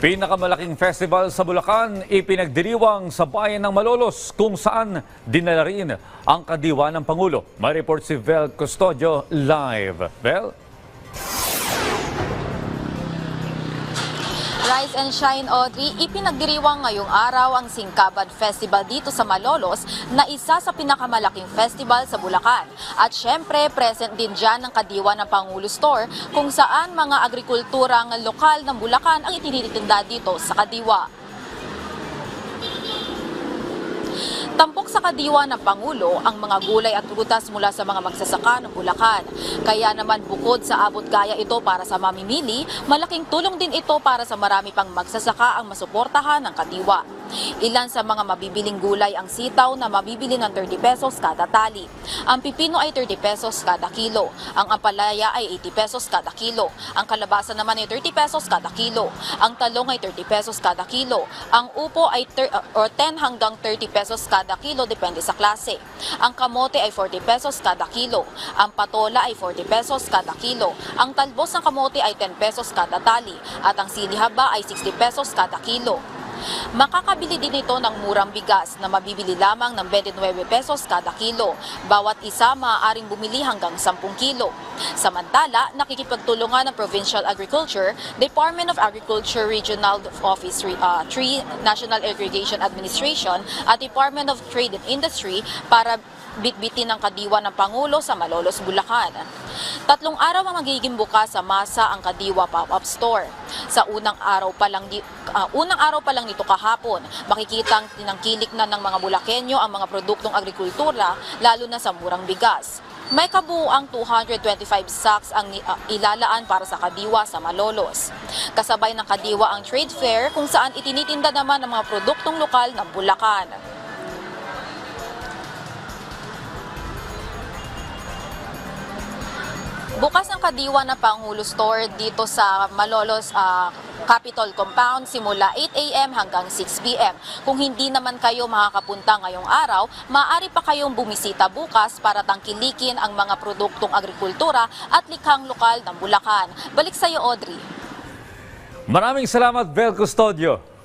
Pinakamalaking festival sa Bulacan, ipinagdiriwang sa bayan ng Malolos kung saan dinala rin ang kadiwa ng Pangulo. May report si Vel Custodio live. Vel? Rise and Shine, Audrey, ipinagdiriwang ngayong araw ang Singkaban Festival dito sa Malolos na isa sa pinakamalaking festival sa Bulacan. At syempre, present din dyan ang kadiwa ng Pangulo Store kung saan mga agrikulturang lokal ng Bulacan ang itinitinda dito sa kadiwa. Tampok sa kadiwa ng Pangulo ang mga gulay at prutas mula sa mga magsasaka ng Bulacan. Kaya naman bukod sa abot kaya ito para sa mamimili, malaking tulong din ito para sa marami pang magsasaka ang masuportahan ng kadiwa. Ilan sa mga mabibiling gulay ang sitaw na mabibili ng 30 pesos kada tali. Ang pipino ay 30 pesos kada kilo. Ang ampalaya ay 80 pesos kada kilo. Ang kalabasa naman ay 30 pesos kada kilo. Ang talong ay 30 pesos kada kilo. Ang upo ay 10 hanggang 30 pesos kada kilo depende sa klase. Ang kamote ay 40 pesos kada kilo. Ang patola ay 40 pesos kada kilo. Ang talbos ng kamote ay 10 pesos kada tali. At ang sili haba ay 60 pesos kada kilo. Makakabili din ito ng murang bigas na mabibili lamang ng 29 pesos kada kilo. Bawat isa maaaring bumili hanggang 10 kilo. Samantala, nakikipagtulungan ng Provincial Agriculture, Department of Agriculture Regional Office 3, National Irrigation Administration at Department of Trade and Industry para bitbitin ng kadiwa ng Pangulo sa Malolos, Bulacan. 3 araw ang magiging bukas sa Masa ang Kadiwa Pop-Up Store. Sa unang araw pa lang nito kahapon, makikitang tinangkilik na ng mga Bulakenyo ang mga produktong agrikultura, lalo na sa murang bigas. May kabuuang 225 sacks ang ilalaan para sa kadiwa sa Malolos. Kasabay ng kadiwa ang trade fair kung saan itinitinda naman ang mga produktong lokal ng Bulacan. Bukas ang kadiwa na Pangulo Store dito sa Malolos Capitol Compound simula 8 a.m. hanggang 6 p.m. Kung hindi naman kayo makakapunta ngayong araw, maaari pa kayong bumisita bukas para tangkilikin ang mga produktong agrikultura at likhang lokal ng Bulacan. Balik sa iyo, Audrey. Maraming salamat, Vel Custodio.